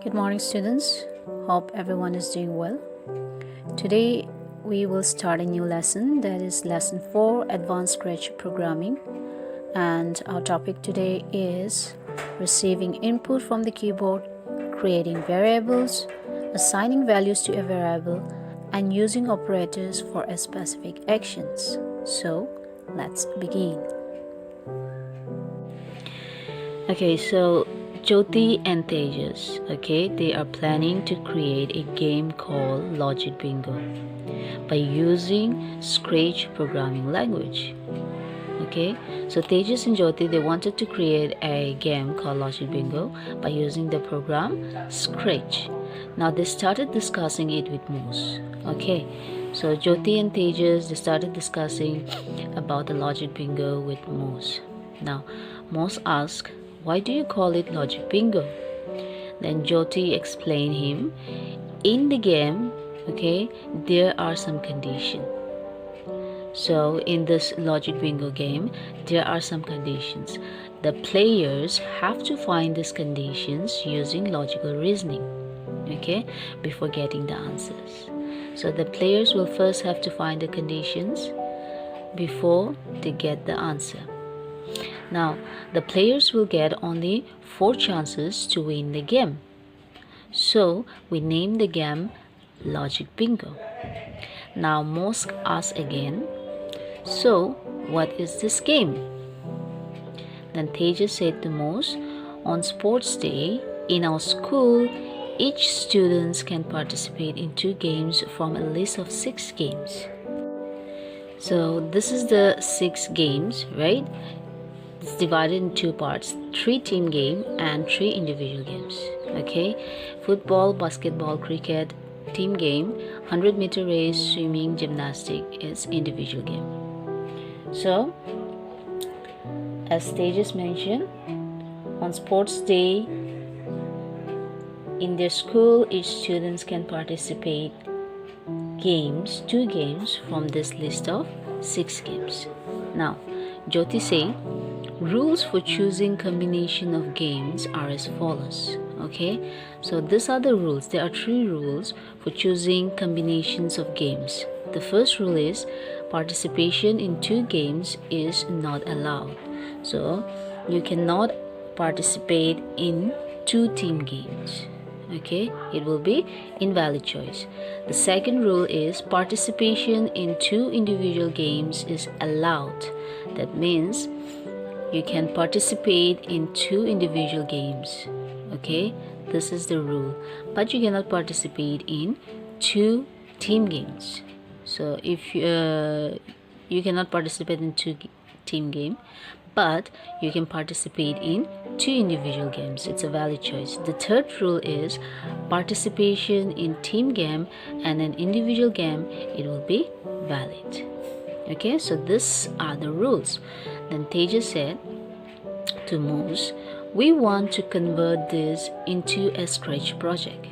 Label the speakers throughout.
Speaker 1: Good morning, students. Hope everyone is doing well. Today, we will start a new lesson, that is Lesson 4 Advanced Scratch Programming. And our topic today is receiving input from the keyboard, creating variables, assigning values to a variable, and using operators for a specific actions. So, let's begin. Okay, so Jyoti and Tejas, they are planning to create a game called Logic Bingo by using Scratch programming language. So Tejas and Jyoti, they wanted to create a game called Logic Bingo by using the program Scratch. Now they started discussing it with Moose. So Jyoti and Tejas, they started discussing about the Logic Bingo with Moose. Now Moose asked, "Why do you call it Logic Bingo?" Then Jyoti explained him, in the game, there are some conditions. So in this Logic Bingo game, there are some conditions. The players have to find these conditions using logical reasoning, before getting the answers. So the players will first have to find the conditions before they get the answer. Now, the players will get only 4 chances to win the game. So, we name the game Logic Bingo. Now, Mosk asks again, "So, what is this game?" Then Tejas said to Mosk, "On sports day, in our school, each student can participate in 2 games from a list of 6 games." So, this is the 6 games, right? It's divided in 2 parts, 3 team game and 3 individual games. Football, basketball, cricket, team game, 100-meter race, swimming, gymnastic is individual game. So, as Tejas mentioned, on sports day in their school, each students can participate 2 games from this list of 6 games. Now, Jyoti say, rules for choosing combination of games are as follows. So these are the rules. There are 3 rules for choosing combinations of games. The first rule is participation in 2 games is not allowed. So you cannot participate in 2 team games. It will be invalid choice. The second rule is participation in 2 individual games is allowed. That means you can participate in 2 individual games. This is the rule. But you cannot participate in 2 team games. So if you cannot participate in 2 team game, but you can participate in 2 individual games. It's a valid choice. The third rule is participation in team game and an individual game, it will be valid. So these are the rules. Then Tejas said to Moose, "We want to convert this into a Scratch project."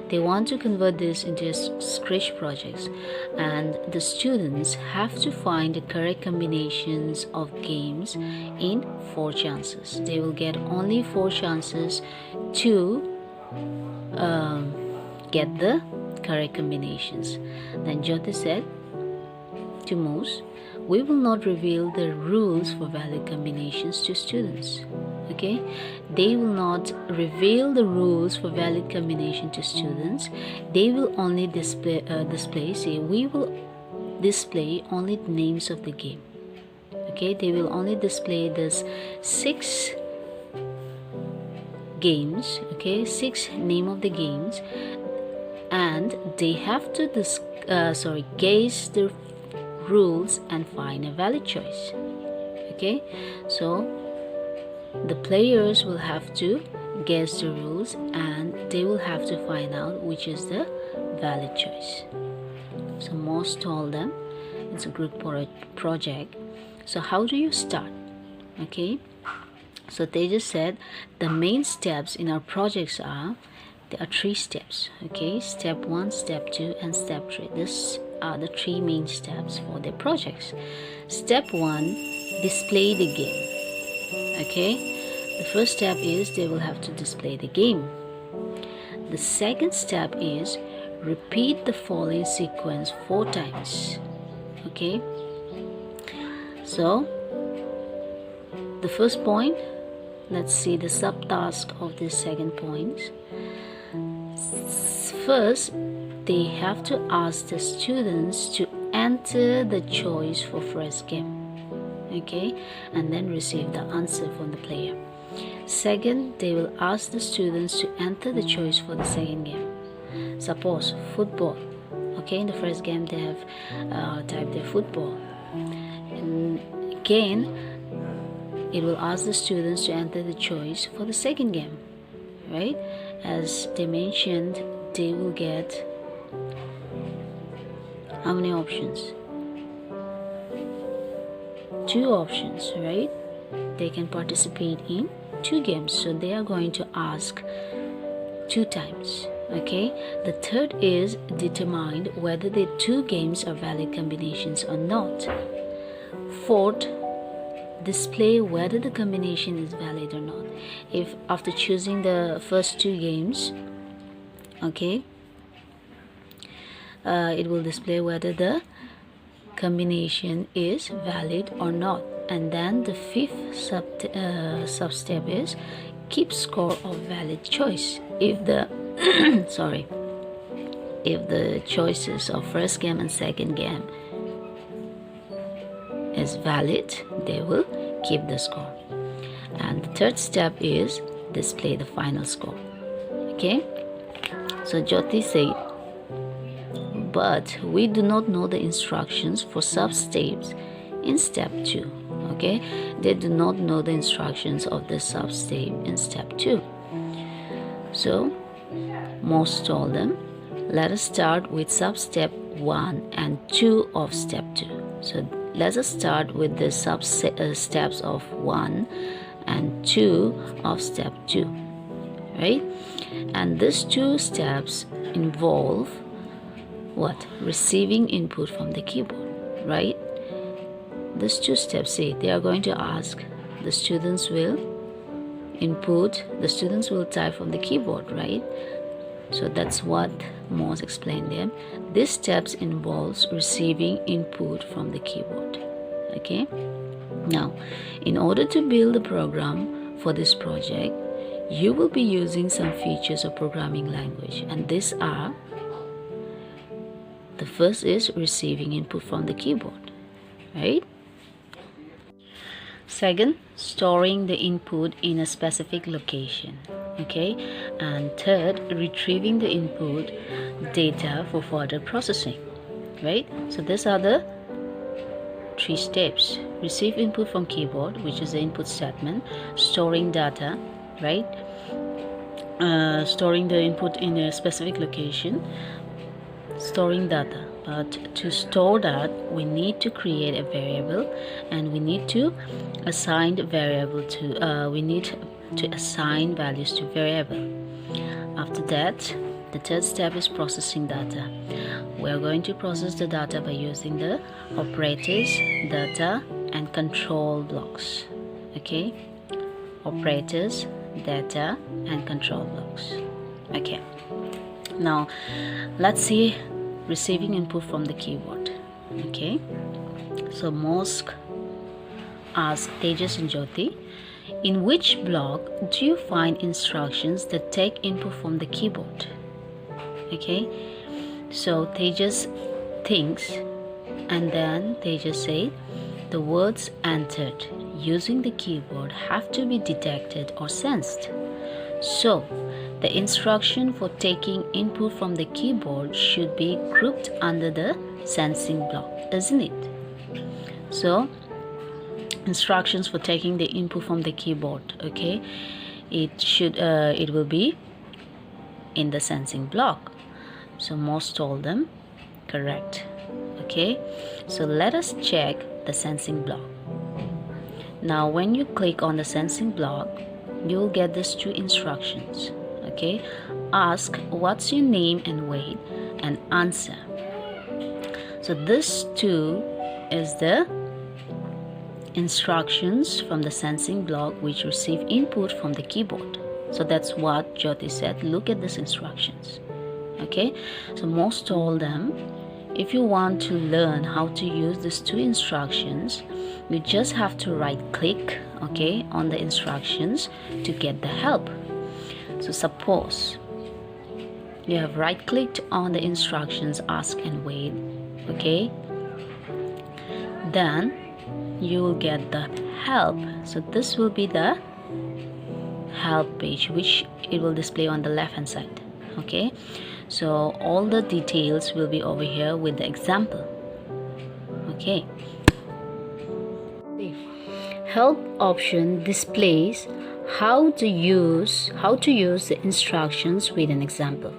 Speaker 1: They want to convert this into a Scratch project, and the students have to find the correct combinations of games in 4 chances. They will get only 4 chances to get the correct combinations. Then Jyoti said to Moose, "We will not reveal the rules for valid combinations to students." They will not reveal the rules for valid combination to students. They will only we will display only the names of the game. They will only display this 6 games, 6 name of the games, and they have to guess the rules and find a valid choice. So the players will have to guess the rules and they will have to find out which is the valid choice. So Moose told them it's a group project. So how do you start? So they just said the main steps in our projects there are 3 steps. Step 1, step 2 and step 3. These are the 3 main steps for their projects. Step 1, display the game. The first step is they will have to display the game. The second step is repeat the following sequence 4 times. Okay, so the first point, let's see the subtask of this second point. First, they have to ask the students to enter the choice for first game, okay, and then receive the answer from the player. Second, they will ask the students to enter the choice for the second game. Suppose football, okay, in the first game they have typed their football, and again it will ask the students to enter the choice for the second game, right? As they mentioned, they will get how many options? 2 options, right? They can participate in 2 games, so they are going to ask 2 times. Okay, the third is determine whether the 2 games are valid combinations or not. Fourth, display whether the combination is valid or not. If after choosing the first 2 games, okay, it will display whether the combination is valid or not. And then the fifth sub-step is keep score of valid choice. If the if the choices of first game and second game is valid, they will keep the score. And the third step is display the final score. Okay, so Jyoti said, but we do not know the instructions for sub-steps in step 2. Okay, they do not know the instructions of the sub-step in step 2. So Morse told them, let us start with sub-step 1 and 2 of step 2. So let us start with the steps of 1 and 2 of step 2, right? And these 2 steps involve what? Receiving input from the keyboard, right? These 2 steps, say they are going to ask, the students will input, the students will type from the keyboard, right? So that's what Morse explained them. These steps involves receiving input from the keyboard. Okay, now in order to build the program for this project, you will be using some features of programming language, and these are, the first is receiving input from the keyboard, right? Second, storing the input in a specific location, okay? And third, retrieving the input data for further processing, right? So these are the 3 steps. Receive input from keyboard, which is the input statement. Storing data, right? Storing the input in a specific location. Storing data. But to store that, we need to create a variable, and we need to assign the variable to we need to assign values to variable. After that, the third step is processing data. We are going to process the data by using the operators, data, and control blocks. Okay, operators, data, and control blocks. Okay, now let's see receiving input from the keyboard. Okay, so Morse asked Tejas and Jyoti, in which block do you find instructions that take input from the keyboard? Okay, so Tejas thinks, and then Tejas said, the words entered using the keyboard have to be detected or sensed. So the instruction for taking input from the keyboard should be grouped under the sensing block, isn't it? So instructions for taking the input from the keyboard, okay, it will be in the sensing block. So Morse told them correct. Okay, so let us check the sensing block. Now when you click on the sensing block, you will get these 2 instructions. Okay, ask what's your name and weight, and answer. So this 2 is the instructions from the sensing block which receive input from the keyboard. So that's what Jyoti said. Look at these instructions. Okay, so Moz told them, if you want to learn how to use these two instructions, you just have to right click, okay, on the instructions to get the help. So suppose you have right clicked on the instructions ask and wait, okay, then you will get the help. So this will be the help page, which it will display on the left hand side. Okay, so all the details will be over here with the example. Okay, help option displays how to use the instructions with an example.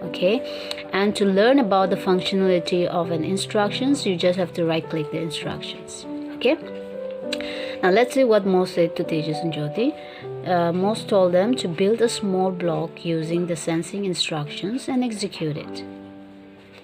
Speaker 1: Okay, and to learn about the functionality of an instructions, you just have to right click the instructions. Okay, now let's see what Moz said to Tejas and Jyoti. Moz told them to build a small block using the sensing instructions and execute it.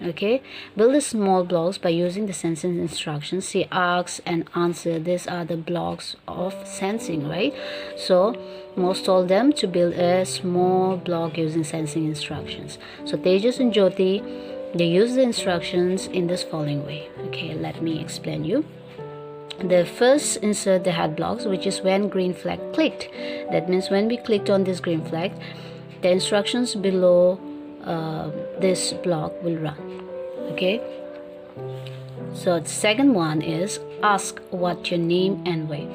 Speaker 1: Okay, build the small blocks by using the sensing instructions. See, ask and answer, these are the blocks of sensing, right? So Moz told them to build a small block using sensing instructions. So Tejas and Jyoti, they use the instructions in this following way. Okay, let me explain you. The first, insert the head blocks, which is when green flag clicked. That means when we clicked on this green flag, the instructions below this block will run. Okay, so the second one is ask what your name and wait.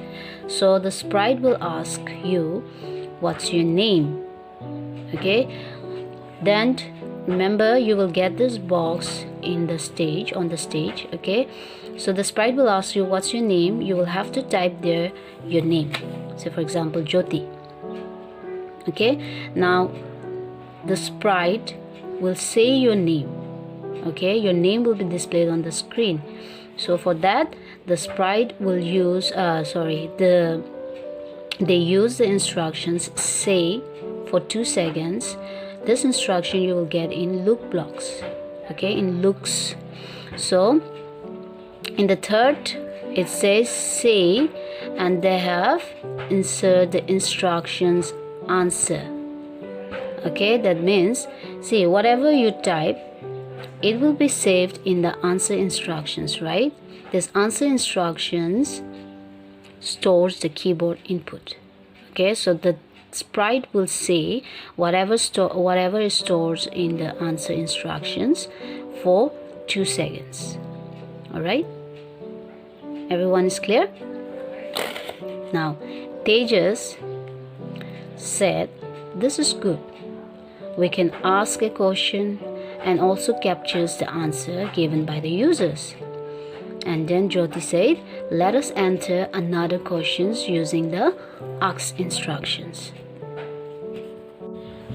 Speaker 1: So the sprite will ask you what's your name. Okay, then remember you will get this box in the stage, on the stage. Okay, so the sprite will ask you what's your name. You will have to type there your name. So for example, Jyoti. Okay, now the sprite will say your name. Okay, your name will be displayed on the screen. So for that, the sprite will use they use the instructions say for 2 seconds. This instruction you will get in look blocks. Okay, in looks. So in the third, it says say, and they have insert the instructions answer. Okay, that means, see, whatever you type, it will be saved in the answer instructions, right? This answer instructions stores the keyboard input. Okay, so the sprite will say whatever is stored in the answer instructions for 2 seconds. All right, everyone is clear? Now Tejas said, this is good. We can ask a question and also captures the answer given by the users. And then Jyoti said, let us enter another questions using the ask instructions.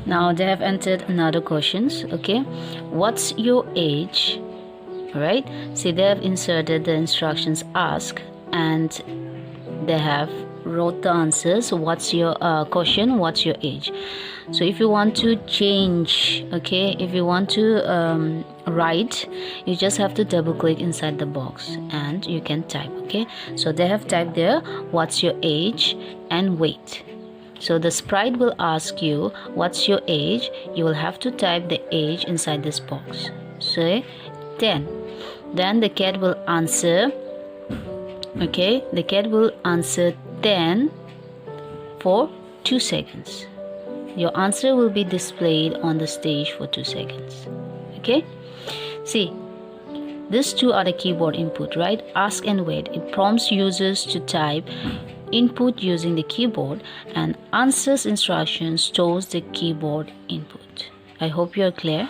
Speaker 1: Now they have entered another questions. Okay, what's your age? All right, see, they have inserted the instructions ask, and they have wrote the answers. What's your question, what's your age? So if you want to change, okay, if you want to write, you just have to double click inside the box and you can type. Okay, so they have typed there what's your age and weight. So the sprite will ask you what's your age. You will have to type the age inside this box. Say 10. Then the cat will answer. Okay, the cat will answer 10 for 2 seconds. Your answer will be displayed on the stage for 2 seconds. Okay, see, these two are the keyboard input, right? Ask and wait. It prompts users to type input using the keyboard, and answers instruction stores the keyboard input. I hope you are clear.